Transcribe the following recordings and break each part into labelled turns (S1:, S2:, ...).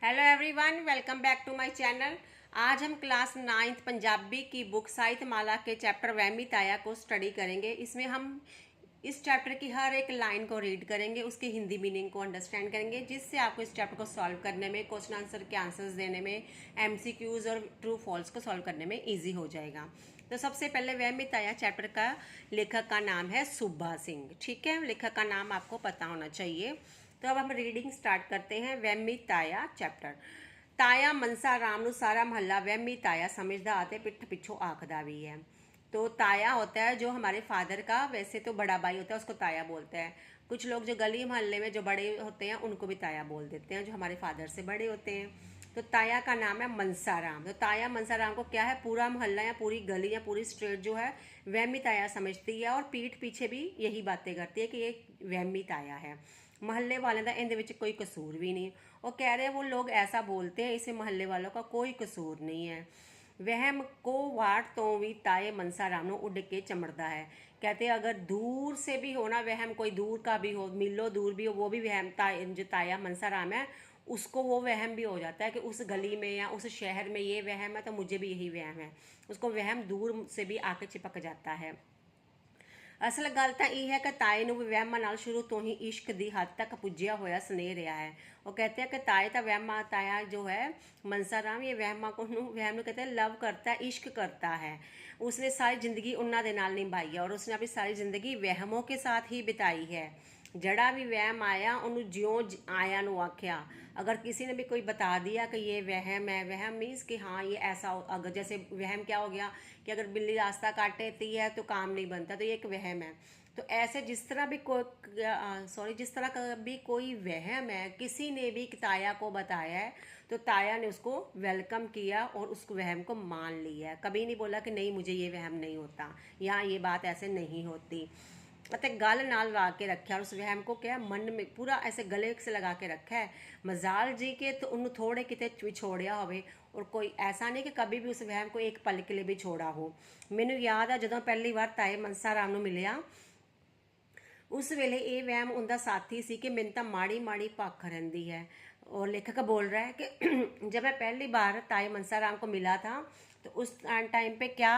S1: Hello everyone, welcome back to my channel. आज हम class 9th Punjabi की बुक साहित्य माला के चैप्टर वहमी ताया को स्टडी करेंगे। इसमें हम इस चैप्टर की हर एक लाइन को रीड करेंगे, उसकी हिंदी मीनिंग को अंडरस्टैंड करेंगे, जिससे आपको इस चैप्टर को सॉल्व करने में, क्वेश्चन आंसर के आंसर्स देने में, एमसीक्यूज और ट्रू फॉल्स को सॉल्व करने में ईजी हो जाएगा। तो सबसे पहले वहमी ताया चैप्टर का लेखक का नाम है सूबा सिंह। ठीक है, लेखक का नाम आपको पता होना चाहिए। तो अब हम रीडिंग स्टार्ट करते हैं। वहमी ताया चैप्टर। ताया मनसा राम नु सारा महल्ला वहमी ताया समझदा आते पिठ पिछो आखदा भी है। तो ताया होता है जो हमारे फादर का, वैसे तो बड़ा भाई होता है, उसको ताया बोलते हैं। कुछ लोग जो गली मोहल्ले में जो बड़े होते हैं उनको भी ताया बोल देते हैं, जो हमारे फादर से बड़े होते हैं। तो ताया का नाम है मनसा राम। तो ताया मनसा राम को क्या है, पूरा मोहल्ला या पूरी गली या पूरी स्ट्रीट जो है वहमी ताया समझती है, और पीठ पीछे भी यही बातें करती है कि ये वहमी ताया है। मोहल्ले वाले का इंदे विच कोई कसूर भी नहीं। वो कह रहे हैं वो लोग ऐसा बोलते हैं, इसे मोहल्ले वालों का कोई कसूर नहीं है। वहम को वाट तो भी ताए मनसा राम नु उड़ के चमड़ता है। कहते हैं अगर दूर से भी हो ना वहम, कोई दूर का भी हो, मीलों दूर भी हो, वो भी वहम जो ताया मनसा राम है उसको वो वहम भी हो जाता है कि उस गली में या उस शहर में ये वहम है तो मुझे भी यही वहम है। उसको वहम दूर से भी आके चिपक जाता है। असल गल तो यह है कि ताए ਨੂੰ ਵੀ ਵਹਿਮਾਂ ਨਾਲ शुरू तो ही इश्क की हद तक पुज्या होया स्नेह रहा है। वो कहते हैं कि ताए का वहमा ताया जो है मनसा राम, ये वहमा को वहम कहते हैं लव करता है, इश्क करता है। उसने सारी जिंदगी उन्होंने नाल निभाई है, और उसने अपनी सारी जिंदगी वहमों के साथ ही बिताई है। जड़ा भी वहम आया उन्होंने ज्यों आया नु आख्या। अगर किसी ने भी कोई बता दिया कि ये वहम है, वहम मीन्स कि हाँ ये ऐसा, अगर जैसे वहम क्या हो गया कि अगर बिल्ली रास्ता काट देती है तो काम नहीं बनता, तो ये एक वहम है। तो ऐसे जिस तरह भी जिस तरह का भी कोई वहम है किसी ने भी ताया को बताया है, तो ताया ने उसको वेलकम किया और उस वहम को मान लिया है। कभी नहीं बोला कि नहीं मुझे ये वहम नहीं होता, यहाँ ये बात ऐसे नहीं होती। ਅਤੇ गल नाल ला के रखा, और उस वहम को क्या मन में पूरा ऐसे गले से लगा के रखा है। मजाल जी के तो उन्होंने थोड़े किते छोड़िया होवे, और कोई ऐसा नहीं कि कभी भी उस वहम को एक पल के लिए भी छोड़ा हो। मैनू याद है जदों पहली बार ताए मनसा राम नूं मिलिया, उस वेले ये वहम उनका साथी सी कि मैनू तो माड़ी माड़ी भख रहिंदी है। और लेखक बोल रहा है कि जब मैं पहली बार ताए मनसा राम को मिला था तो उस टाइम पे क्या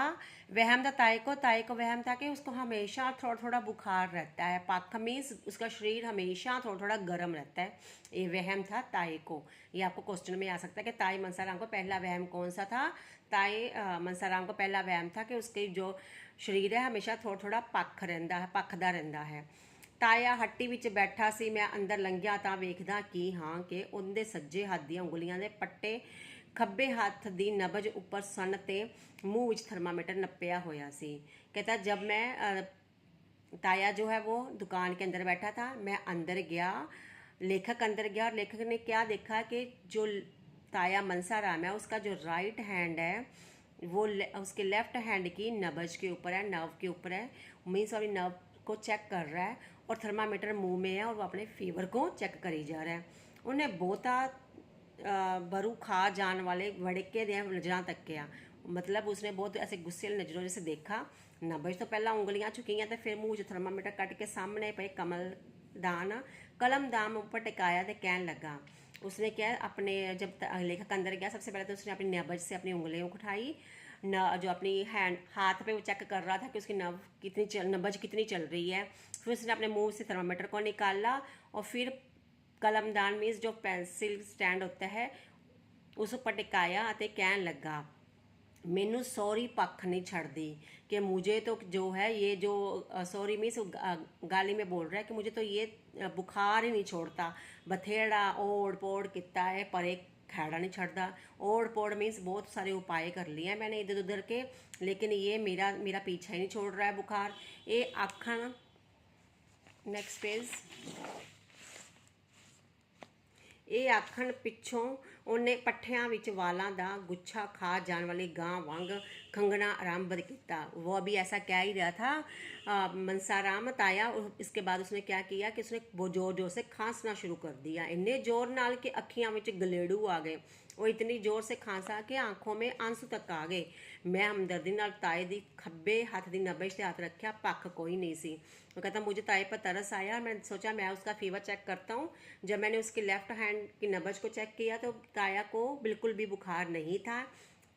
S1: वहम था ताए को वहम था कि उसको हमेशा थोड़ा थोड़ा बुखार रहता है। पख मीन्स उसका शरीर हमेशा थोड़ा थोड़ा गर्म रहता है। ये वहम था ताए को। ये आपको क्वेश्चन में आ सकता है कि ताए मनसा राम को पहला वहम कौन सा था। ताए मनसा राम को पहला वहम था कि उसके जो शरीर है हमेशा थोड़ा थोड़ा पख रहिंदा है, पखदा रहिंदा है। ताया हट्टी विच बैठा सी, मैं अंदर लंघिया तां वेखदा की हाँ कि उहदे सज्जे हत्थ दी उंगलियां दे पट्टे खब्बे हत्थ दी नबज उपर सन ते मूँह विच थर्मामीटर नप्पिया होया सी। कहता जब मैं ताया जो है वो दुकान के अंदर बैठा था, मैं अंदर गया, लेखक अंदर गया, और लेखक ने क्या देखा कि जो ताया मनसा राम है उसका जो राइट हैंड है वो उसके लेफ्ट हैंड की नब्ज के ऊपर है, नर्व के ऊपर है। मीन्स अभी नर्व को चेक कर रहा है, और थर्मामीटर मुंह में है और वो अपने फीवर को चेक करी जा रहा है। उन्हें बहुता बरू खा जान वाले वड़के दे नजर तकिया, मतलब उसने बहुत ऐसे गुस्से नजरों से देखा। नब्ज तो पहला उंगलियां चुकियां तो फिर मुँह च थर्मामीटर कट के सामने पे कलम दाम ऊपर टिकाया तो कहन लगा। उसने क्या अपने जब लेखक अंदर गया सबसे पहले तो उसने अपनी नब्ज से अपनी उंगलियां उठाई, न जो अपनी हैंड हाथ पे वो चेक कर रहा था कि उसकी नब्ज कितनी चल रही है। फिर उसने अपने मुंह से थर्मामीटर को निकाला, और फिर कलमदान मीन्स जो पेंसिल स्टैंड होता है उस पर टिकाया तो कहन लगा मैनू सॉरी पख नहीं छड़ती, कि मुझे तो जो है ये जो सॉरी मीन्स गाली में बोल रहा है कि मुझे तो ये बुखार ही नहीं छोड़ता। बथेड़ा ओढ़ पोड़ किता है पर एक खैड़ा नहीं छड़ता। ओढ़ पोड़ मीन्स बहुत सारे उपाय कर लिए हैं मैंने इधर उधर के, लेकिन ये मेरा मेरा पीछा ही नहीं छोड़ रहा है बुखार। ये आखन नैक्सट पेज। ਇਹ ਆਖਣ ਪਿੱਛੋਂ ਉਹਨੇ ਪੱਠਿਆਂ ਵਿੱਚ ਵਾਲਾਂ ਦਾ ਗੁੱਛਾ ਖਾ ਜਾਣ ਵਾਲੀ ਗਾਂ ਵਾਂਗ खंगना आराम बद किया। वो अभी ऐसा कह ही रहा था मनसाराम ताया, और इसके बाद उसने क्या किया कि उसने वो जोर जोर से खांसना शुरू कर दिया। इन्ने जोर नाल के अखियां विच गलेड़ू आ गए। वो इतनी जोर से खांसा कि आंखों में आंसू तक आ गए। मैं हमदर्दी नाल ताए दी खब्बे हाथ दी नब्ज से हाथ रखा, पख कोई नहीं सी। वो कहता मुझे ताए पर तरस आया, मैं सोचा मैं उसका फीवर चेक करता हूँ। जब मैंने उसकी लेफ्ट हैंड की नब्ज को चेक किया तो ताया को बिल्कुल भी बुखार नहीं था।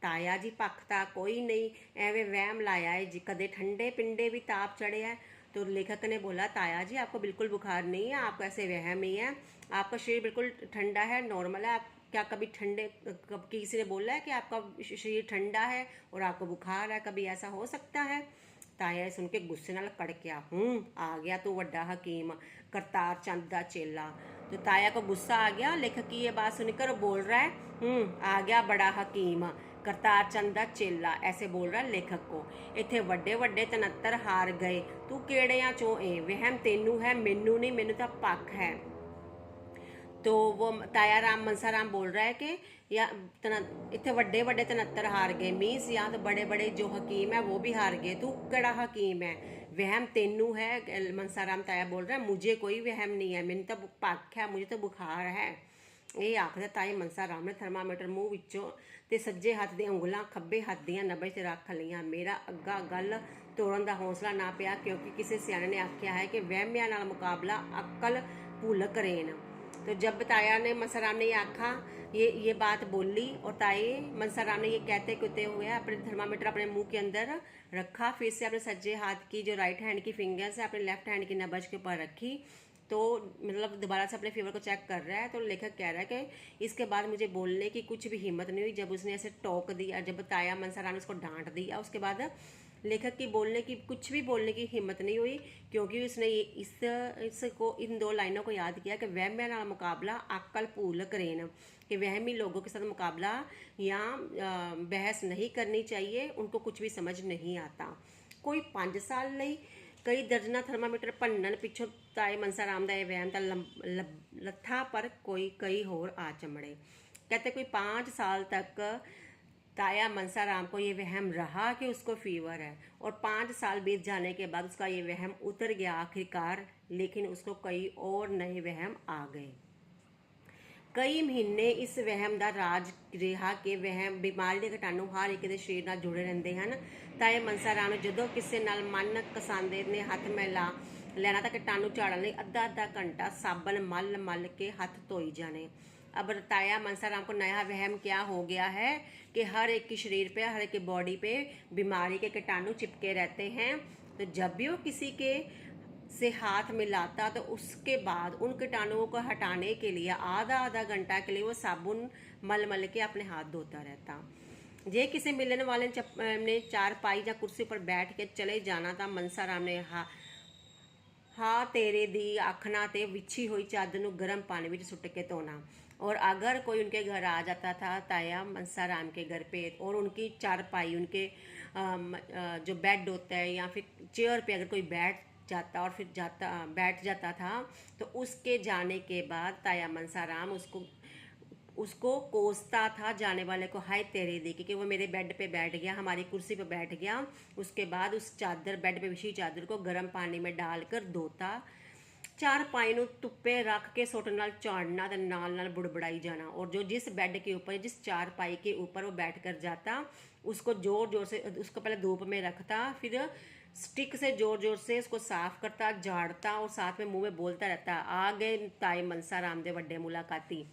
S1: ताया जी पखता कोई नहीं, एवं वहम लाया है जी, कदे ठंडे पिंडे भी ताप चढ़े है। तो लेखक ने बोला ताया जी आपको बिल्कुल बुखार नहीं है, आपको ऐसे वहम ही है, आपका शरीर बिल्कुल ठंडा है, नॉर्मल है। आप क्या कभी ठंडे कब किसी ने बोला है कि आपका शरीर ठंडा है और आपको बुखार है? कभी ऐसा हो सकता है? ताया सुन के गुस्से नाल कड़किया, आ गया तू वड्डा हकीम, करतार चंद दा चेला। तो ताया को गुस्सा आ गया। लेखक की ये बात सुनकर बोल रहा है, आ गया बड़ा हकीम, करतार चंद दा चेला, ऐसे बोल रहा है लेखक को। इत्थे वड्डे वड्डे 73 हार गए, तू केड़ियां चों ए, वहम तेनू है मैनू नहीं, मैनू तां पख है। तो वो ताया राम मनसाराम बोल रहा है कि या इतने वड्डे वड्डे 73 हार गए, मीन्स यहाँ तो बड़े बड़े जो हकीम है वो भी हार गए, तू कड़ा हकीम है, वहम तेनू है। मनसाराम ताया बोल रहा है मुझे कोई वहम नहीं है, मैंने तो पख है, मुझे तो बुखार है। ये आखदे ताए मनसाराम ने थर्मामीटर मूँह विचों ते सज्जे हत्थ दी उंगलां खब्बे हत्थ दियां नब्ज ते रख लियां। मेरा अग्गा गल तोड़न दा हौसला ना पिया, क्योंकि किसी सियाणे ने आख्या है कि वहमियां नाल मुकाबला अक्ल भुल करेन। तो जब ताया ने मनसाराम ने ये आखा, ये बात बोली, और ताए मनसाराम ने ये कहते कहते हुए अपने थर्मामीटर अपने मुंह के अंदर रखा, फिर से अपने सज्जे हाथ की जो राइट हैंड की फिंगर्स है अपने लेफ्ट हैंड की नब्ज के ऊपर रखी। तो मतलब दोबारा से अपने फीवर को चेक कर रहा है। तो लेखक कह रहा है कि इसके बाद मुझे बोलने की कुछ भी हिम्मत नहीं हुई। जब उसने ऐसे टोक दिया, जब ताया मनसाराम ने उसको डांट दिया, उसके बाद लेखक की बोलने की कुछ भी बोलने की हिम्मत नहीं हुई, क्योंकि उसने इसको इन दो लाइनों को याद किया कि वहमिया नाल मुकाबला अक्ल भूल करेन, कि वहमी लोगों के साथ मुकाबला या बहस नहीं करनी चाहिए, उनको कुछ भी समझ नहीं आता। कोई 5 साल नहीं कई दर्जना थर्मामीटर भन्नन पिछों ताए मनसाराम का यह वहम तो लथा, पर कोई कई होर आ चमड़े। कहते कोई 5 साल तक ताया मनसाराम को ये वहम रहा कि उसको फीवर है, और 5 साल बीत जाने के बाद उसका ये वहम उतर गया आखिरकार, लेकिन उसको कई और नए वहम आ गए। कई महीने इस वहम का राज रहा कि वहम बीमारी के घटाणु हर एक शरीर नाल जुड़े रहते हैं। ताए मनसाराम ने जो किसी नाल मन कसांदे ने हथ मिला लेना तो कीटाणु झाड़न लई अद्धा अद्धा घंटा साबन मल मल के हथ धोई जाने। अब ताया मनसाराम को नया वहम क्या हो गया है कि हर एक के शरीर पे, हर एक की बॉडी पे बीमारी के कीटाणु चिपके रहते हैं। तो जब भी वो किसी के से हाथ मिलाता तो उसके बाद उन कीटाणुओं को हटाने के लिए आधा आधा घंटा के लिए वो साबुन मल मल के अपने हाथ धोता रहता। जे किसी मिलने वाले ने चारपाई या कुर्सी पर बैठ के चले जाना था, मनसाराम ने हाँ तेरे दी आखना ते विछी हुई चादर नूं गर्म पानी में सुट के धोना। और अगर कोई उनके घर आ जाता था ताया मनसाराम के घर पे, और उनकी चारपाई, उनके जो बेड होता है या फिर चेयर पे अगर कोई बैठ जाता था, तो उसके जाने के बाद ताया मनसाराम उसको कोसता था जाने वाले को, हाय तेरे दी, क्योंकि वो मेरे बेड पे बैठ गया, हमारी कुर्सी पे बैठ गया। उसके बाद उस चादर, बेड पे बिछी चादर को गर्म पानी में डालकर धोता, चारपाई नूं धुप्पे रख के सुट नाल झाड़ना ते नाल नाल बुड़बड़ाई जाना। और जो जिस बेड के ऊपर, जिस चारपाई के ऊपर वो बैठ कर जाता, उसको जोर जोर से, उसको पहले धूप में रखता, फिर स्टिक से जोर जोर से उसको साफ करता, झाड़ता, और साथ में मुंह में बोलता रहता, आ गए ताए मनसाराम दे वड्डे मुलाकाती।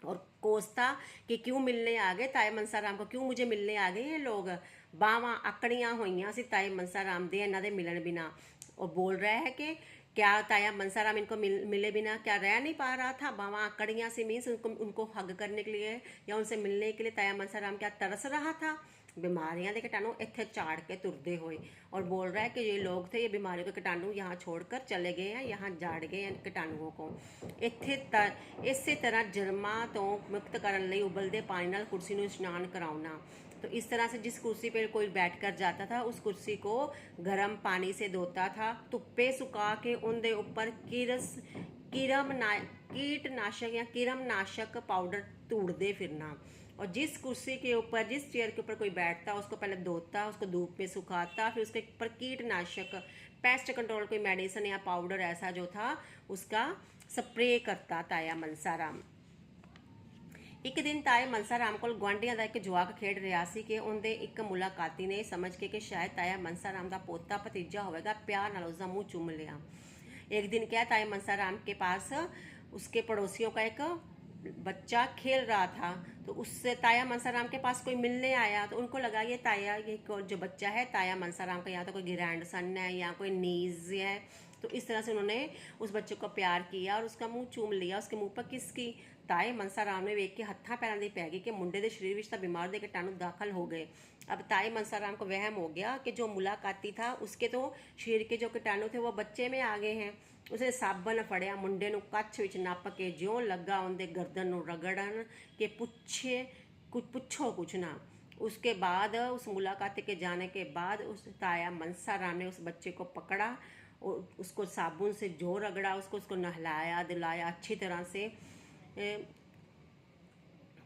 S1: और कोसता कि क्यों मिलने आ गए ताए मनसाराम को, क्यों मुझे मिलने आ गए ये लोग, बावां आकड़ियां हुईयां सी ताए मनसाराम दे इन्हां दे मिलन बिना। और बोल रहा है कि क्या ताया मनसाराम इनको मिले बिना क्या रह नहीं पा रहा था, बावां आकड़ियां सी मीन्स उनको हग करने के लिए या उनसे मिलने के लिए ताया मनसाराम क्या तरस रहा था। बीमारियां के कीटाणु इत्थे झाड़ के तुरदे हुए, और बोल रहा है कि ये लोग थे, ये बीमारियों के कीटाणु यहाँ छोड़कर चले गए हैं, यहाँ झाड़ गए हैं कीटाणुओं को। इसे तरह जर्मा तो मुक्त करने लई उबलते पानी नाल कुर्सी नूं इशनान कराउना। तो इस तरह से जिस कुर्सी पर कोई बैठ कर जाता था, उस कुर्सी को गर्म पानी से धोता था, धुप्पे सुखा के उनके ऊपर कीटनाशक या कीड़मनाशक पाउडर तोड़ते फिरना। और जिस कुर्सी के ऊपर, जिस चेयर के ऊपर कोई बैठता उसको पहले धोता, उसको धूप में सुखाता, फिर उसके ऊपर कीटनाशक, पेस्ट कंट्रोल कोई मेडिसिन या पाउडर ऐसा जो था उसका स्प्रे करता ताया मनसाराम। एक दिन ताए मनसाराम को गुआंढियां का एक जवाक खेड रहा सी कि उनके एक मुलाकाती ने समझ के कि शायद ताया मनसाराम का पोता भतीजा होगा प्यार नाल उसका मुँह चूम लिया। एक दिन क्या, ताया मनसाराम के पास उसके पड़ोसियों का एक बच्चा खेल रहा था, तो उससे ताया मनसाराम के पास कोई मिलने आया, तो उनको लगा ये जो बच्चा है ताया मनसाराम का, या तो कोई ग्रैंड सन है या कोई नीज है। तो इस तरह से उन्होंने उस बच्चे को प्यार किया और उसका मुंह चूम लिया, उसके मुंह पर किस की। ताए मनसाराम ने वेख के हत्था पैरों की पै गई कि मुंडे के शरीर में बीमार के कीटाणु दाखिल हो गए। अब ताए मनसाराम को वहम हो गया कि जो मुलाकाती था उसके तो शरीर के जो कीटाणु थे वो बच्चे में आ गए हैं। उसने साबन फड़िया, मुंडे नूं कच्छ विच नप के ज्यों लगा उनके गर्दन नूं रगड़न के पुछो कुछ ना। उसके बाद उस मुलाकाती के जाने के बाद उस ताया मनसाराम ने उस बच्चे को पकड़ा और उसको साबुन से जो रगड़ा, उसको नहलाया दिलाया अच्छी तरह से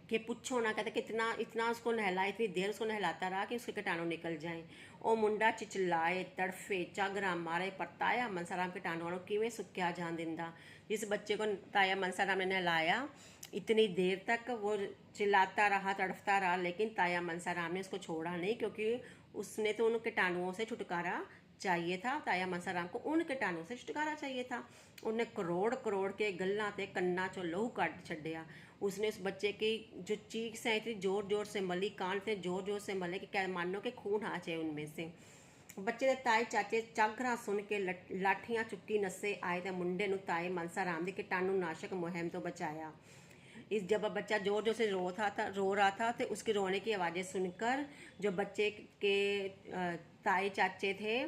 S1: कि पूछो ना। कहते कितना इतना उसको नहलाया, इतनी देर उसको नहलाता रहा कि उसके कीटाणु निकल जाए। वो मुंडा चिचलाए, तड़फे, चागरा मारे, पर ताया मनसाराम कीटाणुओं को किवें सुक्या जान दिंदा। जिस बच्चे को ताया मनसाराम ने नहलाया इतनी देर तक वो चिल्लाता रहा, तड़फता रहा, लेकिन ताया मनसाराम ने उसको छोड़ा नहीं, क्योंकि उसने तो उन कीटाणुओं से छुटकारा चाहिए था। ताया मनसाराम को उन कीटाणुओं से छुटकारा चाहिए था। उन्हें करोड़ करोड़ के गल्लां ते कन्ना चो लहू कट छड्डिया। उसने उस बच्चे की जो चीख से इतनी जोर जोर से मली, कान से जोर जोर से मले कि क्या मानो कि खून आ जाए उनमें से। बच्चे के ताए चाचे चागरा सुन के लाठियां चुक्की नस्से आए तो मुंडे नूं ताए मनसाराम की कीटाणु नाशक मुहिम तो बचाया। इस जब बच्चा जोर जोर से रो रहा था तो उसके रोने की आवाज़ें सुनकर जो बच्चे के ताए चाचे थे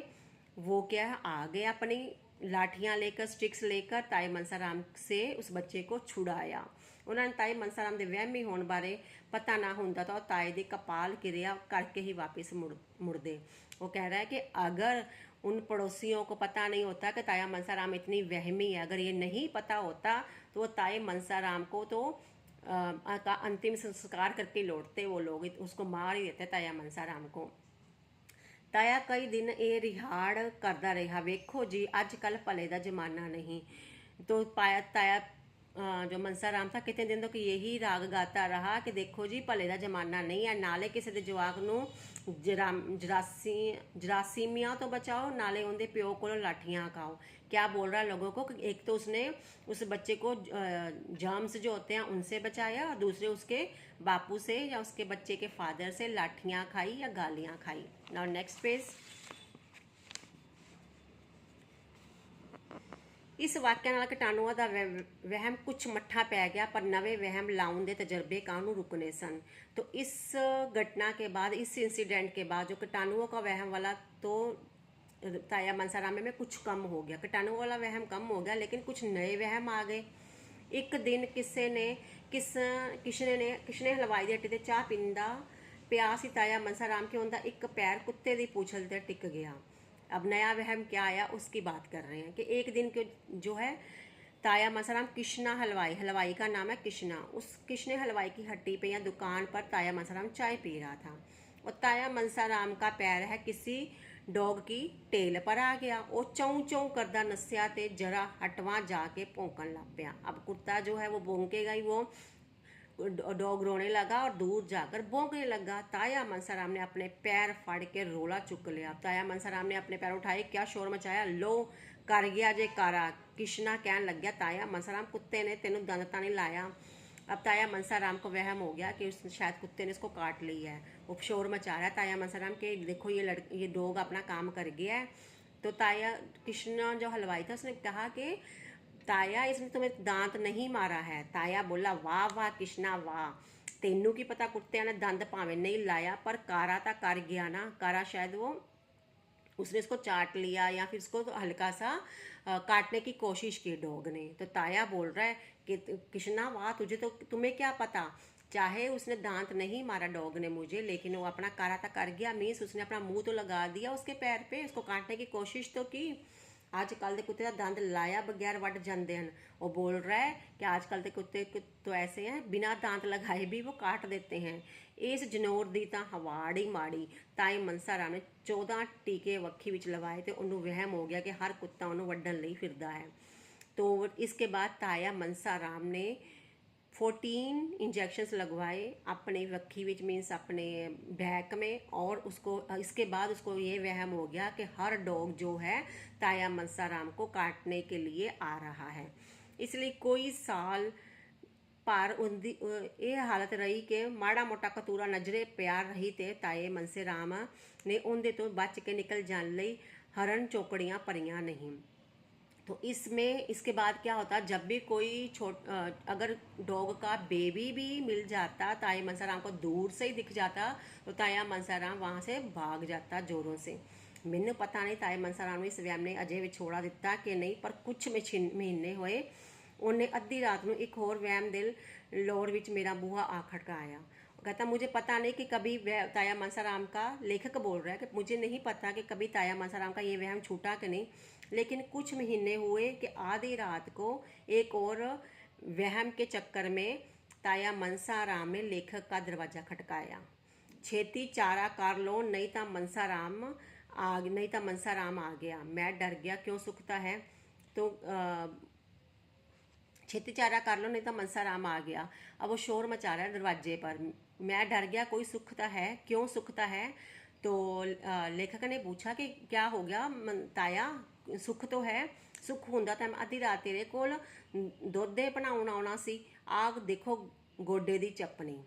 S1: वो क्या आ गए, अपनी लाठियां लेकर, स्टिक्स लेकर ताए मनसाराम से उस बच्चे को छुड़ाया। उन्होंने ताए मनसाराम के वहमी होने बारे पता ना होंदा तो ताए की कपाल क्रिया करके ही वापस मुड़दे। वो कह रहा है कि अगर उन पड़ोसियों को पता नहीं होता कि ताया मनसाराम इतनी वहमी है, अगर ये नहीं पता होता तो वो ताए मनसाराम को तो का अंतिम संस्कार करके लौटते वो लोग, उसको मार ही देते ताया मनसाराम को। ताया कई दिन ये रिहाड़ करता रहा, वेखो जी अजकल भले का जमाना नहीं। तो पाया ताया जो मनसाराम था कितने दिन तक यही राग गाता रहा कि देखो जी भले का जमाना नहीं है, नाले किसी के जवाक नूं जरासीमिया तो बचाओ, नाले उनके प्यो को लाठियां खाओ। क्या बोल रहा है लोगों को कि एक तो उसने उस बच्चे को जर्म्स जो होते हैं उनसे बचाया और दूसरे उसके बापू से या उसके बच्चे के फादर से लाठियां खाई या गालियां खाई। Now next page. इस वाक्य नाल कीटाणुओं का वहम कुछ मट्ठा पै गया, पर नवे वहम लाउन के तजर्बे कानू रुकने सन। तो इस घटना के बाद, इस इंसिडेंट के बाद जो कीटाणुओं का वहम वाला तो ताया मनसाराम में कुछ कम हो गया, कीटाणुओं वाला वहम कम हो गया, लेकिन कुछ नए वहम आ गए। एक दिन किशने हलवाई की हट्टी ते चाह पींदा पिया सी ताया मनसाराम के उनका एक पैर कुत्ते की पूछल ते टिक गया। अब नया वहम क्या आया उसकी बात कर रहे हैं कि एक दिन के जो है ताया मनसाराम किशना हलवाई का नाम है किशना, उस किशने हलवाई की हट्टी पे या दुकान पर ताया मनसाराम चाय पी रहा था और ताया मनसाराम का पैर है किसी डॉग की टेल पर आ गया। वो चौं चौं करदा नस्या ते जरा हटवा जाके भौंकन लग पिया। अब कुत्ता जो है वो भौंकेगा ही, वो डॉग रोने लगा और दूर जाकर भौंकने लगा। ताया मनसाराम ने अपने पैर फाड़ के रोला चुक लिया। ताया मनसाराम ने अपने पैर उठाए, क्या शोर मचाया, लो कर गया जे कारा। किशना कहन लग गया, ताया मनसाराम कुत्ते ने तेनों दंद तां नहीं लाया। अब ताया मनसाराम को वहम हो गया कि शायद कुत्ते ने इसको काट लिया है। वो शोर मचा रहा है ताया मनसाराम के, देखो ये डॉग अपना काम कर गया है। तो ताया किशना जो हलवाई था उसने कहा कि ताया इसने तुम्हें दांत नहीं मारा है। ताया बोला, वाह वाह किशना वाह, तेनू की पता कुत्ते ने दंद भावें नहीं लाया पर कारा तो कर गया ना। कारा शायद वो उसने इसको चाट लिया या फिर इसको तो हल्का सा काटने की कोशिश की डॉग ने। तो ताया बोल रहा है कि किशना वाह, तुम्हें क्या पता, चाहे उसने दांत नहीं मारा डॉग ने मुझे, लेकिन वो अपना कारा था कर गया, मीन्स उसने अपना मुंह तो लगा दिया उसके पैर पे, उसको काटने की कोशिश तो की। आजकल के कुत्ते का दंद लाया बगैर वट जाते हैं। वो बोल रहा है कि आजकल के कुत्ते तो ऐसे हैं, बिना दांत लगाए भी वो काट देते हैं। इस जनौर दी तां हवाड़ ही माड़ी। ताई मनसा राम ने 14 टीके वक्खी विच लवाए तो उन्होंने वहम हो गया कि हर कुत्ता उन्होंने वड्डण लई फिरदा है। तो इसके बाद ताया मनसा राम ने 14 इंजेक्शन्स लगवाए अपने वक्खी विच, मीन्स अपने बैक में। और उसको इसके बाद उसको ये वहम हो गया कि हर डॉग जो है ताया मनसा राम को काटने के लिए आ रहा है। इसलिए कोई साल पर उनकी ये हालत रही कि माड़ा मोटा कतूरा नजरे प्यार रही ते ताए मनसे राम ने उनके तो बच के निकल जाने लई हरण चौकड़ियाँ परियां नहीं। तो इसमें इसके बाद क्या होता, जब भी कोई अगर डॉग का बेबी भी मिल जाता ताया मनसाराम को दूर से ही दिख जाता तो ताया मनसाराम वहाँ से भाग जाता जोरों से। मैंने पता नहीं ताया मनसाराम ने इस व्यायाम ने अजय विछोड़ा दिता कि नहीं, पर कुछ महीने होए उन्हें अद्धी रात को एक और व्यायाम दिल लोर विच मेरा बूहा आ खड़काया। कहता मुझे पता नहीं कि कभी ताया मनसाराम का लेखक बोल रहा है कि मुझे नहीं पता कि कभी ताया मनसाराम का ये व्यायाम छूटा कि नहीं, लेकिन कुछ महीने हुए कि आधी रात को एक और वहम के चक्कर में ताया मनसाराम ने लेखक का दरवाज़ा खटकाया। छेती चारा कर लो नहीं तो मनसाराम आ गया। मैं डर गया, क्यों सुखता है तो छेती चारा कर लो नहीं तो मनसाराम आ गया। अब वो शोर मचा रहा है दरवाजे पर। मैं डर गया, कोई सुखता है, क्यों सुखता है। तो लेखक ने पूछा कि क्या हो गया ताया, सुख तो है। सुख हुंदा तो अद्धी रात तेरे कोल दुध बनाउण आउणा सी, आग देखो गोडे दी चपनी।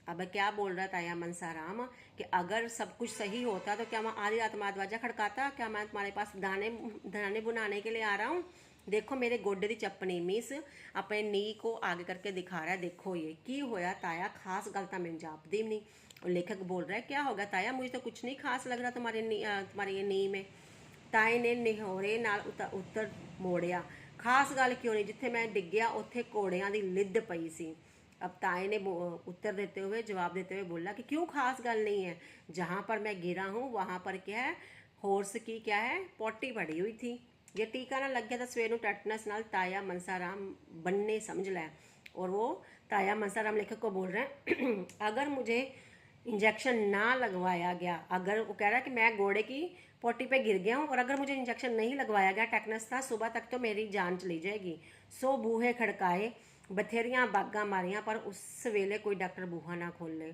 S1: अब क्या बोल रहा ताया मनसाराम कि अगर सब कुछ सही होता तो क्या मैं आधी रात में दरवाजा खड़काता, क्या मैं तुम्हारे पास दाने बुनाने के लिए आ रहा हूँ। देखो मेरे गोडे दी चपनी, मीस अपने नी को आगे करके दिखा रहा है। देखो ये की होया ताया, खास गल तो मैंने जापदी नहीं। और लेखक बोल रहा है क्या होगा ताया, मुझे तो कुछ नहीं खास लग रहा तुम्हारे ये नी में। ताए ने निहोरे नाल उत्तर मोड़िया, खास गल क्यों नहीं, जिथे मैं डिग्या उत्थे घोड़ियां दी लिद पई सी। अब ताए ने उत्तर देते हुए, जवाब देते हुए बोला कि क्यों खास गल नहीं है, जहाँ पर मैं गिरा हूँ वहाँ पर क्या है, हॉर्स की क्या है पोटी पड़ी हुई थी। ये टीका ना लग गया तो सवेर टेटनस नाल ताया मनसाराम बनने समझ लै। और वो ताया मनसाराम लेखक को बोल रहे हैं अगर मुझे इंजेक्शन ना लगवाया गया, अगर वो कह रहा है कि मैं घोड़े की पोटी पे गिर गया हूँ और अगर मुझे इंजेक्शन नहीं लगवाया गया टेटनस था, सुबह तक तो मेरी जान चली जाएगी। सो बूहे खड़काए, बथेरियां बागा मारियां, पर उस वेले कोई डॉक्टर बूहा ना खोले।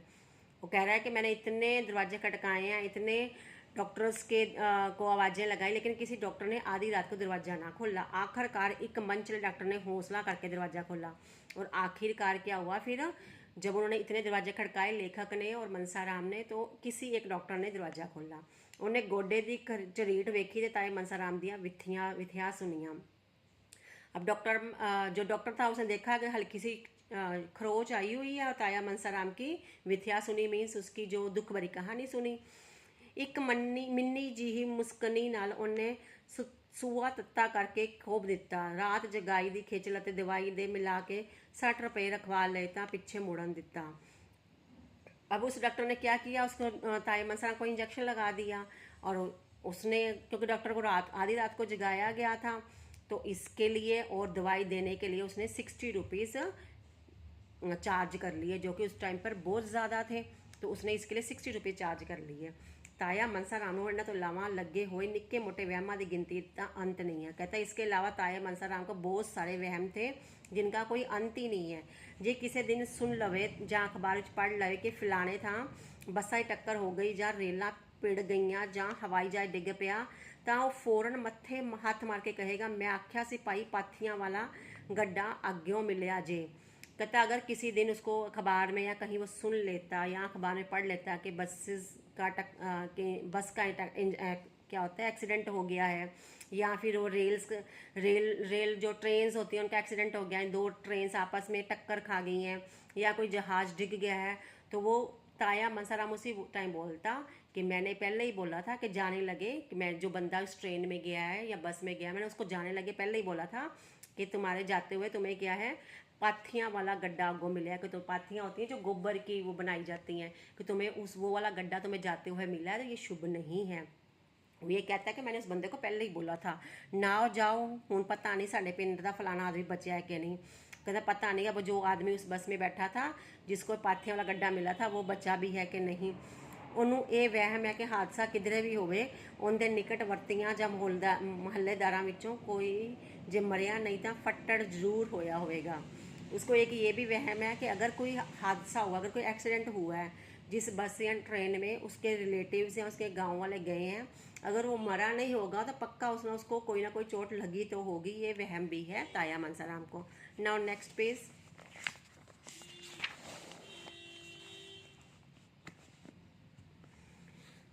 S1: वो कह रहा है कि मैंने इतने दरवाजे खटकाए हैं, इतने डॉक्टर्स के को आवाज़ें लगाई, लेकिन किसी डॉक्टर ने आधी रात को दरवाज़ा ना खोला। आखिरकार एक मंचले डॉक्टर ने हौसला करके दरवाज़ा खोला। और आखिरकार क्या हुआ फिर, जब उन्होंने इतने दरवाजे खड़काए लेखक ने और मनसाराम ने, तो किसी एक डॉक्टर ने दरवाज़ा खोला। उन्हें गोडे की झरीट वेखी तो ताए मनसाराम दियाँ विथियां सुनिया। अब जो डॉक्टर था उसने देखा कि हल्की सी खरोच आई हुई है और ताया मनसाराम की विथिया सुनी, मीन्स उसकी जो दुख भरी कहानी सुनी। एक मिन्नी जी मुस्कनी नाल उन्हें सूआ तत्ता करके खोप दिता। रात जगाई दी खिचल ते दवाई दे मिला के 60 रुपये रखवा ले तो पिछे मुड़न दिता। अब उस डॉक्टर ने क्या किया, उसको ताए मनसाराम को इंजेक्शन लगा दिया। और उसने, क्योंकि डॉक्टर को आधी रात को जगाया गया था, तो इसके लिए और दवाई देने के लिए उसने 60 रुपीज़ चार्ज कर लिए, जो कि उस टाइम पर बहुत ज़्यादा थे। तो उसने इसके लिए 60 रुपये चार्ज कर लिए। ताया मनसाराम ने तो लावा लगे हुए निक्के मोटे वहमां की गिनती का अंत नहीं है। कहता है इसके अलावा ताया मनसाराम को बहुत सारे वहम थे जिनका कोई अंत ही नहीं है। जे किसी दिन सुन लवे ਜਾਂ अखबार पढ़ लवे कि फलाने था बसा टक्कर हो गई ਜਾਂ रेलां पिड़ गई ਜਾਂ हवाई जहाज डिग पिया, तो वह फौरन मत्थे हथ मार के कहेगा मैं आख्या सी भाई पाथियां वाला गड्ढा अग्यों मिलिया जे। कहता अगर किसी दिन उसको अखबार में या कहीं वो सुन लेता या अखबार में पढ़ लेता कि बस का क्या होता है एक्सीडेंट हो गया है, या फिर वो रेल जो ट्रेन्स होती हैं उनका एक्सीडेंट हो गया है, 2 ट्रेन्स आपस में टक्कर खा गई हैं, या कोई जहाज़ डिग गया है, तो वो ताया मनसाराम उसी टाइम बोलता कि मैंने पहले ही बोला था कि जाने लगे कि मैं जो बंदा उस ट्रेन में गया है या बस में गया, मैंने उसको जाने लगे पहले ही बोला था कि तुम्हारे जाते हुए तुम्हें क्या है पाथियां वाला गड्ढा आगो मिला है। कि तो पाथियां होती हैं जो गोबर की वो बनाई जाती हैं, कि तुम्हें वो वाला गड्ढा तुम्हें जाते हुए मिला है, तो ये शुभ नहीं है। वो ये कहता है कि मैंने उस बंदे को पहले ही बोला था ना जाओ, हूँ पता नहीं साढ़े पिंड का फलाना आदमी बचा है कि नहीं। कहता पता नहीं अब जो आदमी उस बस में बैठा था जिसको पाथियों वाला गड्ढा मिला था वो बचा भी है कि नहीं। ਉਹਨੂੰ ਇਹ ਵਹਿਮ ਹੈ ਕਿ ਹਾਦਸਾ ਕਿਧਰੇ ਵੀ ਹੋਵੇ ਉਹਦੇ ਨਿਕਟ ਵਰਤੀਆਂ ਜਾਂ ਮਹੱਲੇਦਾਰਾਂ ਵਿੱਚੋਂ ਕੋਈ ਜੇ मरिया नहीं तो फट्टड़ जरूर होया होएगा। उसको एक ये भी वहम है कि अगर कोई हादसा हुआ, अगर कोई एक्सीडेंट हुआ है जिस बस या ट्रेन में उसके रिलेटिव्स या उसके गांव वाले गए हैं, अगर वो मरा नहीं होगा तो पक्का उसको कोई ना कोई चोट लगी तो होगी। ये वहम भी है ताया मनसाराम को। Now next page.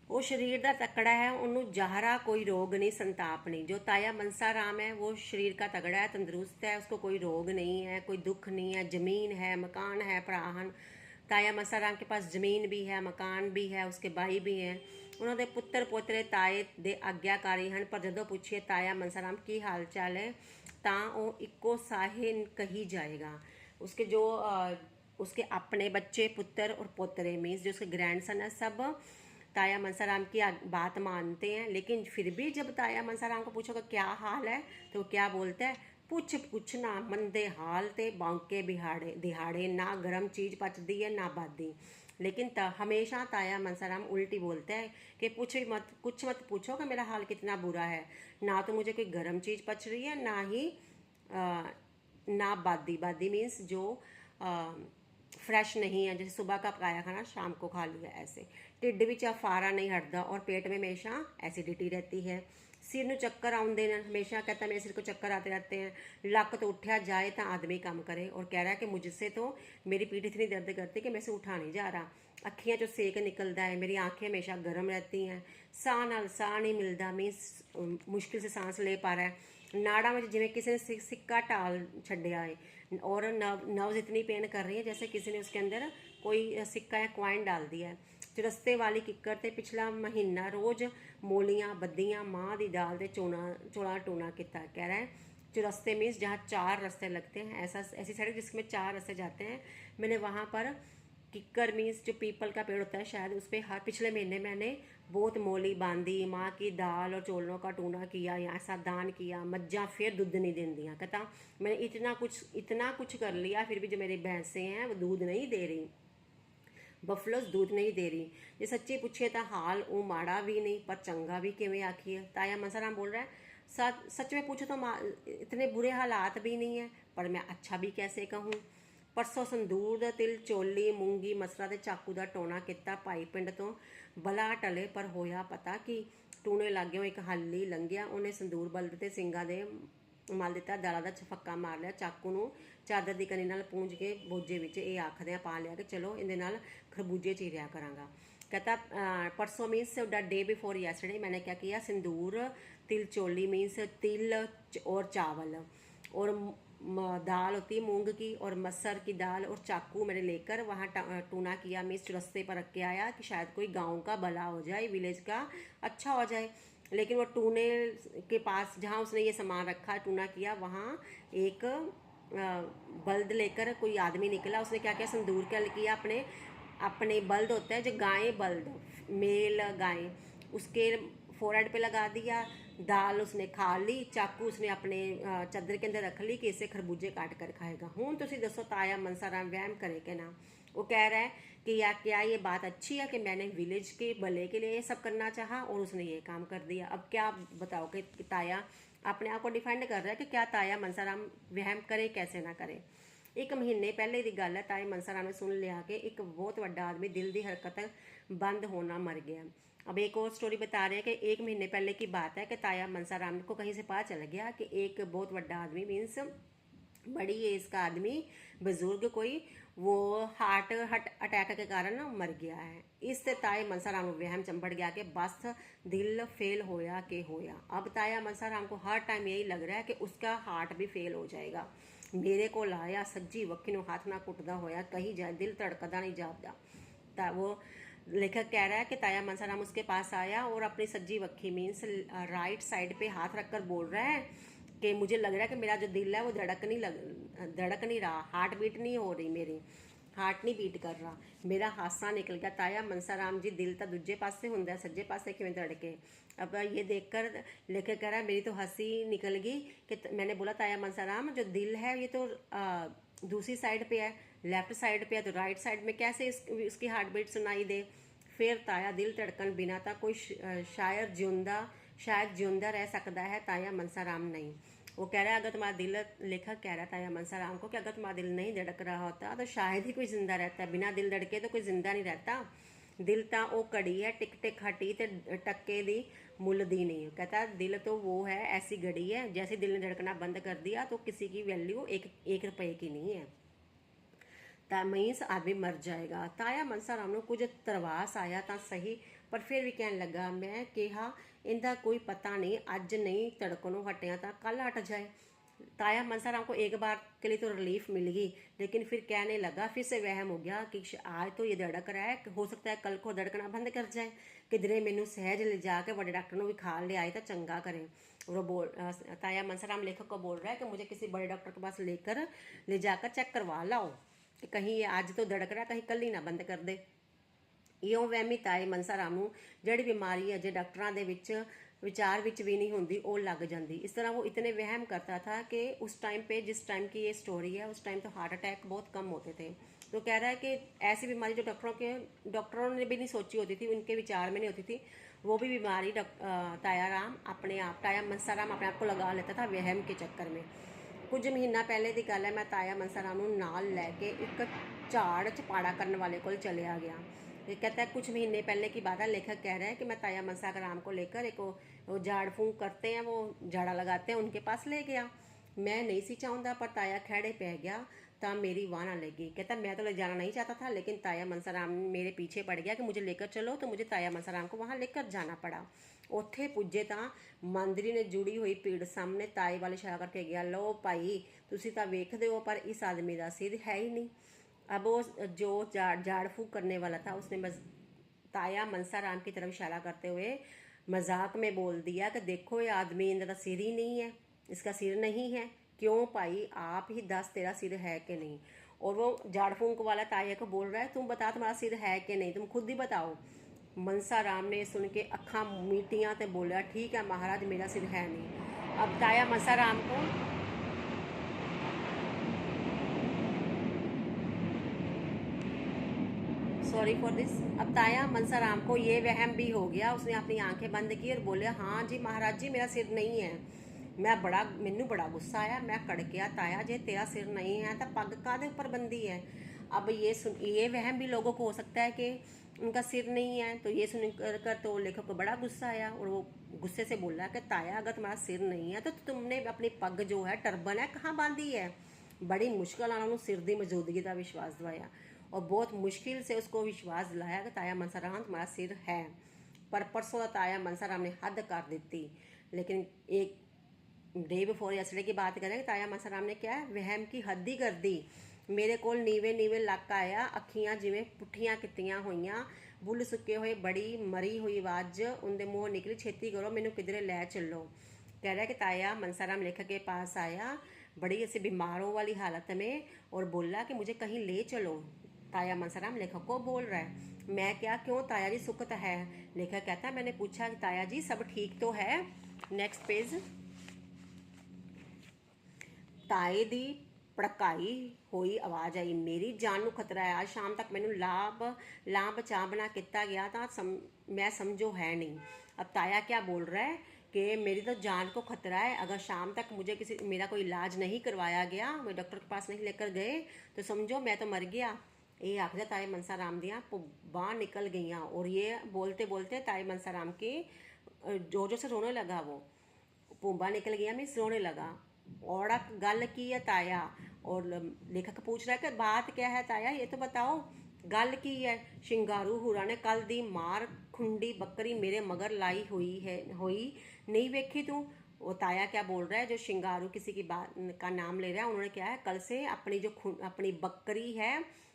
S1: वो शरीर का तकड़ा है, उन्होंने जहरा कोई रोग नहीं, संताप नहीं। जो ताया मनसा राम है वो शरीर का तगड़ा है, तंदुरुस्त है, उसको कोई रोग नहीं है, कोई दुख नहीं है, जमीन है, मकान है, भराहन। ताया मनसा राम के पास जमीन भी है, मकान भी है, उसके भाई भी हैं। उन्होंने पुत्र पोतरे ताए दे आग्ञाकारी हैं। पर जदों पूछिए ताया मनसा राम की हाल चाल है तो वो इको साहे कही जाएगा। उसके जो उसके अपने बच्चे पुत्र और पोतरे मीन्स जो उसके ग्रैंडसन है सब ताया मनसाराम की बात मानते हैं। लेकिन फिर भी जब ताया मनसाराम को पूछोगे क्या हाल है तो वो क्या बोलता है, पूछ ना मंदे हाल ते बांके बिहाड़े दिहाड़े, ना गर्म चीज़ पचदी है ना बादी। लेकिन हमेशा ताया मनसाराम उल्टी बोलता है कि कुछ मत पूछो कि मेरा हाल कितना बुरा है। ना तो मुझे कोई गर्म चीज़ पच रही है ना ही ना बादी मीन्स जो फ्रेश नहीं है, जैसे सुबह का पकाया खाना शाम को खा लिया ऐसे। ढिड विच अफारा नहीं हटता और पेट में हमेशा एसिडिटी रहती है। सिर में चक्कर आउंदे हैं, हमेशा कहता है मेरे सिर को चक्कर आते रहते हैं। लक तो उठा जाए तो आदमी काम करे, और कह रहा है कि मुझसे तो मेरी पीठ इतनी दर्द करती कि मैं से उठा नहीं जा रहा। अखियाँ चो सेक निकलता है, मेरी आँखें हमेशा गर्म रहती हैं। साह नहीं मिलता, मीन्स मुश्किल से सांस ले पा रहा है। नाड़ा में जिमें किसी ने सिक्का टाल छड्या है, और नर्व्स इतनी पेन कर रही है जैसे किसी ने उसके अंदर कोई सिक्का या क्वाइन डाल दिया है। चुरस्ते वाली किक्कर ते पिछला महीना रोज मूलियाँ बद्दियाँ माँ की दाल से चोला टूना किता। कह रहा है चुरस्ते मीन्स जहाँ 4 रास्ते लगते हैं, ऐसी सड़क जिसमें 4 रास्ते जाते हैं। मैंने वहाँ पर किक्कर मीन्स जो पीपल का पेड़ होता है शायद, उस पर हर पिछले महीने मैंने बहुत मोली बांधी, माँ की दाल और चोलों का टूना किया या ऐसा दान किया। मज्जा फिर दूध नहीं देंदियाँ। कहता मैंने इतना कुछ कर लिया फिर भी जो मेरी भैंसें हैं वो दूध नहीं दे रही, बफलोस दूध नहीं दे रही। जे सच्ची पूछिए तो हाल वो माड़ा भी नहीं पर चंगा भी किमें आखिए। ताया मनसाराम बोल रहा है सच में पूछो तो इतने बुरे हालात भी नहीं है, पर मैं अच्छा भी कैसे कहूँ। परसों संदूर तिल चोली मूंगी मसरा ते चाकू का टोना किता। भाई पिंड तो बला टले पर होया पता कि टूने लाग्यो एक हाली लंघिया। उन्हें संदूर बल्द ते सिंगा दे मल दिता, दाला का छफक्का मार लिया, चाकू नूं चादर की कनी नाल पूंज के बोझे विच ये आखदे पा लिया कि चलो इहदे नाल खरबूजे चीरिया करांगा। कहता परसों मीन्स डे बिफोर यस्टरडे मैंने क्या किया, सिंदूर तिल चोली मीन्स तिल और चावल और दाल होती है मूंग की और मसर की दाल और चाकू मैंने लेकर वहाँ टूना किया मीन्स रास्ते पर रख के आया कि शायद कोई गांव का भला हो जाए, विलेज का अच्छा हो जाए। लेकिन वो टूने के पास जहाँ उसने ये सामान रखा टूना किया वहाँ एक बल्द लेकर कोई आदमी निकला। उसने क्या किया, संदूर क्या किया, अपने बल्द होता है जो गाय बल्द मेल गाय, उसके फोरहेड पे लगा दिया। दाल उसने खा ली, चाकू उसने अपने चादर के अंदर रख ली कि इसे खरबूजे काट कर खाएगा। हूँ तुसी दसो ताया मनसाराम वहम करे कि ना। वो कह रहा है कि या क्या ये बात अच्छी है कि मैंने विलेज के भले के लिए ये सब करना चाहा और उसने ये काम कर दिया। अब क्या बताओ कि ताया अपने आप को डिफाइंड कर रहा है कि क्या ताया मनसाराम वहम करे कैसे ना करे। एक महीने पहले की गल है, ताया मनसाराम ने सुन लिया कि एक बहुत बड़ा आदमी दिल की हरकत बंद होना मर गया। अब एक और स्टोरी बता रहे हैं कि एक महीने पहले की बात है कि ताया मनसाराम को कहीं से पता चल गया कि एक बहुत बड़ा आदमी मीन्स बड़ी एज का आदमी बुजुर्ग कोई वो हार्ट अटैक के कारण मर गया है। इससे ताया मनसाराम को वहम चंबड़ गया कि बस दिल फेल होया कि होया। अब ताया मनसाराम को हर टाइम यही लग रहा है कि उसका हार्ट भी फेल हो जाएगा। मेरे को लाया सज्जी वक्खी नूं हाथ ना कुटदा होया कहीं जाए, दिल धड़कदा नहीं जापदा। वो लेखक कह रहा है कि ताया मनसाराम उसके पास आया और अपनी सज्जी वक्खी मीन्स राइट साइड पे हाथ रखकर बोल रहा है कि मुझे लग रहा है कि मेरा जो दिल है वो धड़क नहीं रहा, हार्ट बीट नहीं हो रही मेरी। ਹਾਰਟ ਨਹੀਂ ਬੀਟ ਕਰ ਰਹਾ। ਮੇਰਾ ਹਾਸਾ निकल गया। ताया मनसाराम जी दिल तो दूजे पासे होंगे, सज्जे पासे किवें धड़के। अब ये देखकर लेखक कह रहा है मेरी तो हंसी निकल गई कि मैंने बोला ताया मनसाराम जो दिल है ये तो दूसरी साइड पे है, लेफ्ट साइड पे है, तो राइट साइड में कैसे उसकी हार्ट बीट सुनाई दे। फिर ताया दिल धड़कन बिना था कोई शायद जिंदा रह सकता है, ताया मनसाराम नहीं। वो कह रहा है अगर तुम्हारा दिल, लेखक कह रहा है ताया मनसाराम को कि अगर तुम्हारा दिल नहीं धड़क रहा होता तो शायद ही कोई जिंदा रहता। बिना दिल धड़के तो कोई जिंदा नहीं रहता। दिल तो वो घड़ी है टिक टिक हटी तो टक्के दी मुल दी नहीं। कहता दिल तो वो है ऐसी घड़ी है, जैसे दिल ने धड़कना बंद कर दिया तो किसी की वैल्यू एक रुपये की नहीं है। मीनस आदमी मर जाएगा। ताया मनसाराम ਨੂੰ ਕੁਝ ਤਰਵਾਸ ਆਇਆ ਤਾਂ ਸਹੀ, पर फिर भी कहन लगा मैं कहा इनका कोई पता नहीं, अज नहीं तड़कनों हटिया तो कल हट जाए। ताया मनसाराम को एक बार के लिए तो रिलीफ मिल गई, लेकिन फिर कहने लगा, फिर से वहम हो गया कि आज तो ये धड़क रहा है, हो सकता है कल को धड़कना बंद कर जाए। किधरे मैनू सहज ले जाके बड़े डॉक्टर को विखा ले आए तो चंगा करें। और ताया मनसाराम लेखक को बोल रहा है कि मुझे किसी बड़े डॉक्टर के पास लेकर ले जाकर चेक करवा लाओ कि कहीं ये आज तो धड़क रहा, कहीं कल ही ना बंद कर दे। ਇਉਂ ਵਹਿਮੀ ਤਾਏ मनसाराम ਨੂੰ ਜਿਹੜੀ ਬਿਮਾਰੀ ਅਜੇ ਡਾਕਟਰਾਂ ਦੇ ਵਿੱਚ विचार विच भी नहीं होती वो लग जाती। इस तरह वो इतने वहम करता था कि उस टाइम पे, जिस टाइम की ये स्टोरी है, उस टाइम तो हार्ट अटैक बहुत कम होते थे। तो कह रहा है कि ऐसी बीमारी जो डॉक्टरों ने भी नहीं सोची होती थी, उनके विचार में नहीं होती थी, वो भी बीमारी ताया मनसाराम अपने आप को लगा लेता था वहम के चक्कर में। कुछ महीना पहले की गल है, मैं ताया मनसाराम ਨੂੰ ਨਾਲ ਲੈ ਕੇ ਇੱਕ ਝਾੜ ਚਪਾੜਾ ਕਰਨ वाले को चलिया गया। ये कहता है कुछ महीने पहले की बात है। लेखक कह रहा है कि मैं ताया मनसाराम को लेकर एक वो झाड़ फूंक करते हैं, वो झाड़ा लगाते हैं, उनके पास ले गया। मैं नहीं सी चाहता पर ताया खड़े पै गया तो मेरी वाह ना लगी। कहता मैं तो ले जाना नहीं चाहता था, लेकिन ताया मनसाराम मेरे पीछे पड़ गया कि मुझे लेकर चलो, तो मुझे ताया मनसाराम को वहाँ लेकर जाना पड़ा। उत्थे पुजे तो मंदरी ने जुड़ी हुई भीड़ सामने ताए वाले इशारा करके गया, लो भाई तुसी तो वेखदे हो पर इस आदमी का सिर है ही नहीं। अब वो जो झाड़ फूक करने वाला था उसने ताया मनसाराम की तरफ इशारा करते हुए मजाक में बोल दिया कि देखो ये आदमी, इनका सिर ही नहीं है, इसका सिर नहीं है। क्यों भाई आप ही दस तेरा सिर है कि नहीं। और वो झाड़ फूंक वाला ताया को बोल रहा है तुम बता तुम्हारा सिर है कि नहीं, तुम खुद ही बताओ। मनसाराम ने सुन के अखा मीटियाँ तो बोला ठीक है महाराज मेरा सिर है नहीं। अब ताया मनसाराम को सॉरी फॉर दिस। अब ताया मनसाराम को ये वहम भी हो गया, उसने अपनी आंखें बंद की और बोले हाँ जी महाराज जी मेरा सिर नहीं है। मैनू बड़ा गुस्सा आया, मैं कड़किया ताया जे तेरा सिर नहीं है तो पग कादे ऊपर बंदी है। अब ये वहम भी लोगों को हो सकता है कि उनका सिर नहीं है। तो ये सुन कर तो लेखक को बड़ा गुस्सा आया और वो गुस्से से बोला कि ताया अगर तुम्हारा सिर नहीं है तो तुमने अपनी पग जो है टर्बन है कहाँ बांधी है। बड़ी मुश्किल उन्होंने सिर की मौजूदगी का विश्वास दिवाया और बहुत मुश्किल से उसको विश्वास दिलाया कि ताया मनसाराम तुम्हारा सिर है। पर परसों का ताया मनसाराम ने हद कर दी। लेकिन एक डे बिफोर यसडे की बात करें, ताया मनसाराम ने क्या वहम की हद ही कर दी। मेरे को नीवे लक आया, अखियां जिवें पुठियां कितियां होइयां, बुल सुके हुए बड़ी मरी हुई आवाज़ उनके मुँह निकली, छेती करो मैनू किधरे लै चलो। कह रहा है कि ताया मनसाराम लेखक के पास आया बड़ी ऐसे बीमारों वाली हालत में और बोला कि मुझे कहीं ले चलो। ताया मनसाराम लेखक को बोल रहा है मैं क्या क्यों ताया जी सुख तो है। लेखक कहता है मैंने पूछा कि ताया जी सब ठीक तो है। Next page. ताए दी भड़काई हुई आवाज़ आई, मेरी जान नू खतरा है, आज शाम तक मैनू लाभ बचा बना किया गया तो मैं समझो है नहीं। अब ताया क्या बोल रहा है कि मेरी तो जान को खतरा है, अगर शाम तक मुझे मेरा कोई इलाज नहीं करवाया गया, मैं डॉक्टर के पास नहीं लेकर गए तो समझो मैं तो मर गया। ये आखिर ताए मनसाराम दियाँ बाहर निकल गई और ये बोलते बोलते ताए मनसाराम की जोर से रोने लगा। वो भूबा निकल गया मीन्स रोने लगा। और गल की है ताया। और लेखक पूछ रहा है कि बात क्या है ताया, ये तो बताओ गल की है। शिंगारू हुरा ने कल दी मार खुंडी बकरी मेरे मगर लाई हुई नहीं वेखी तू। वो ताया क्या बोल रहा है, जो शिंगारू किसी की बात का नाम ले रहा है, उन्होंने क्या है कल से अपनी बकरी है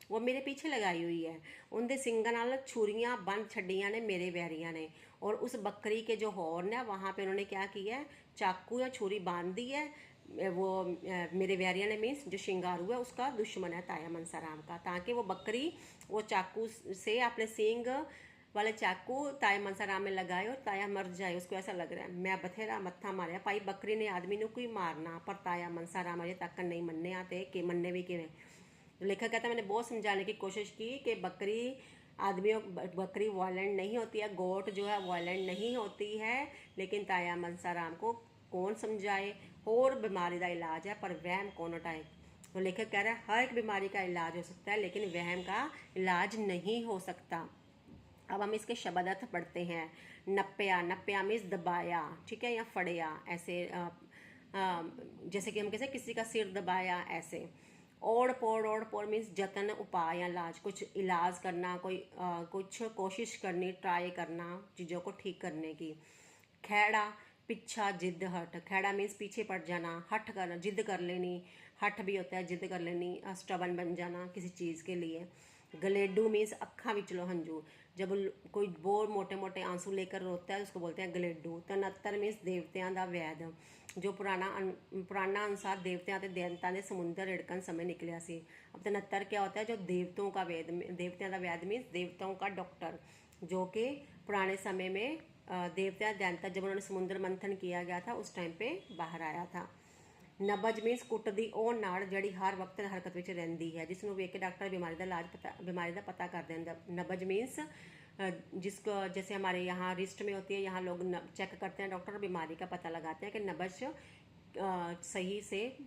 S1: वो मेरे पीछे लगाई हुई है, उनके सिंगां नाल छुरियां बन छड़ियां ने मेरे वैरियां ने। और उस बकरी के जो हॉर्न है वहाँ पे उन्होंने क्या किया है, चाकू या छुरी बांध दी है मेरे वैरिया ने मीन्स जो शिंगारू है उसका दुश्मन है ताया मनसाराम का, ताकि वो बकरी वो चाकू से अपने सींग वाले चाकू ताया मनसाराम में लगाए और ताया मर जाए। उसको ऐसा लग रहा है मैं बथेरा मत्था मारिया भाई बकरी ने आदमी ने कोई मारना, पर ताया मनसाराम अजे तक नहीं मनने आते कि मनने भी कि लेखक कहता है मैंने बहुत समझाने की कोशिश की कि बकरी वायलेंट नहीं होती है, गोट जो है वायलेंट नहीं होती है, लेकिन ताया मनसाराम को कौन समझाए। और बीमारी का इलाज है पर वहम कौन हटाए। तो लेखक कह रहा है हर एक बीमारी का इलाज हो सकता है लेकिन वहम का इलाज नहीं हो सकता। अब हम इसके शब्द अर्थ पढ़ते हैं। नप्या, नप्या मीन्स दबाया, ठीक है, या फड़िया, ऐसे जैसे कि हम कैसे किसी का सिर दबाया ऐसे। ओढ़ पोड़ मीन्स जतन उपाय या इलाज, कुछ इलाज करना, कुछ कोशिश करनी, ट्राई करना चीज़ों को ठीक करने की। खैड़ा पीछा जिद हट, खैड़ा मीन्स पीछे पड़ जाना, हट करना जिद कर लेनी, हट भी होता है जिद कर लेनी, स्टबन बन जाना किसी चीज़ के लिए। गलेडू मीन्स अखा विचलो हंजू, जब कोई बहुत मोटे मोटे आंसू लेकर रोता है उसको बोलते हैं गलेडू। तनत्तर मीन्स देवतियां दा वैद, जो पुराना अनुसार देवतियां ते दैंतां दे समुंदर रिड़कन समय निकलिया सी। अब तनत्तर क्या होता है, जो देवताओं का वैद, देवतियां दा वैद मीन्स देवताओं का डॉक्टर, जो कि पुराने समय में देवता दैंता जब उन्होंने समुद्र मंथन किया गया था उस टाइम पे बाहर आया था। नबज मीन्स कुटदी ਉਹ ਨਾੜ ਜਿਹੜੀ हर वक्त हरकत ਵਿੱਚ ਰਹਿੰਦੀ है, जिसनों वेख के डॉक्टर बीमारी का पता कर देंगे। नबज मीन्स जिसको जैसे हमारे यहाँ रिस्ट में होती है, यहाँ लोग चेक करते हैं डॉक्टर, बीमारी का पता लगाते हैं कि नबज सही से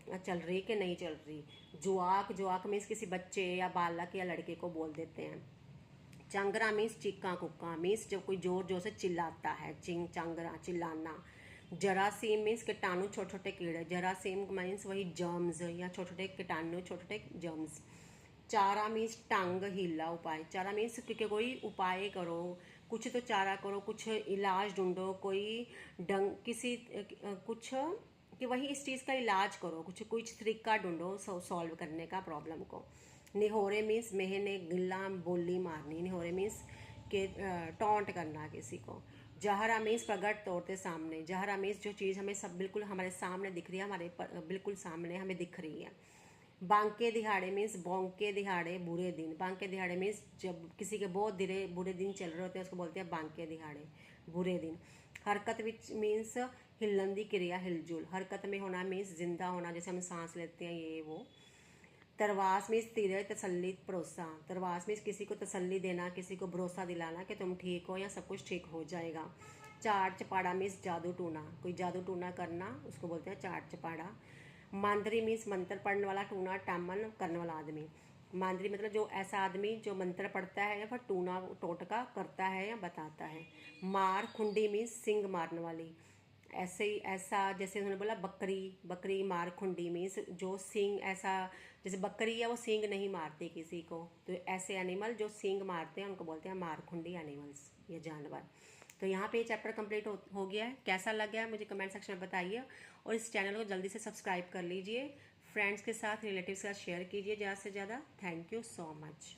S1: चल रही कि नहीं चल रही। जुआक मीन्स किसी बच्चे या बालक या लड़के को बोल देते हैं। चांगरा मीन्स चीका कुक्का, मीन्स जब कोई जोर जोर से चिल्लाता है, चांगरा चिल्लाना। जरासीम मीन्स कीटाणु छोटे छोटे कीड़े, जरासीम मीन्स वही जर्म्स या छोटे छोटे कीटाणु छोटे छोटे जर्म्स। चारा मीन्स टंग हीला उपाय, चारा मीन्स क्योंकि कोई उपाय करो, कुछ तो चारा करो, कुछ इलाज ढूंढो, कोई डंग किसी कुछ कि वही इस चीज़ का इलाज करो, कुछ तरीका ढूंढो सॉल्व करने का प्रॉब्लम को। निहोरे मीन्स मेहने गिल्ला बोली मारनी, निहोरे मीन्स के टॉन्ट करना किसी को। जहरा मीन्स प्रगट तौर पे सामने, जहरा मीन्स जो चीज़ हमें सब बिल्कुल हमारे सामने दिख रही है, बिल्कुल सामने हमें दिख रही है। बांके दिहाड़े मीन्स बांके दिहाड़े बुरे दिन, बांके दिहाड़े मीन्स जब किसी के बहुत बुरे दिन चल रहे होते हैं उसको बोलते हैं बांके दिहाड़े बुरे दिन। हरकत विच मीन्स हिलन दी क्रिया, हिलजुल, हरकत में होना मीन्स जिंदा होना, जैसे हम सांस लेते हैं ये वो। तरवास मीन्स धीरज तसल्ली भरोसा, तरवास मीन्स किसी को तसल्ली देना, किसी को भरोसा दिलाना कि तुम ठीक हो या सब कुछ ठीक हो जाएगा। चाट चपाड़ा मीन्स जादू टूना, कोई जादू टूना करना उसको बोलते हैं चाट चपाड़ा। मांदरी मीन्स मंत्र पढ़ने वाला, टूना टामन करने वाला आदमी। मांदरी मतलब जो ऐसा आदमी जो मंत्र पढ़ता है या फिर टूना टोटका करता है या बताता है। मार खुंडी मीन्स सिंग मारने वाली, ऐसे ही ऐसा जैसे उन्होंने बोला बकरी मार खुंडी मीन्स जो सींग ऐसा, जैसे बकरी है वो सींग नहीं मारती किसी को, तो ऐसे एनिमल जो सींग मारते हैं उनको बोलते हैं मारखुंडी एनिमल्स, ये जानवर। तो यहाँ पे ये चैप्टर कंप्लीट हो गया है। कैसा लग गया मुझे कमेंट सेक्शन में बताइए, और इस चैनल को जल्दी से सब्सक्राइब कर लीजिए, फ्रेंड्स के साथ रिलेटिव्स के साथ शेयर कीजिए ज़्यादा से ज़्यादा। Thank you so much.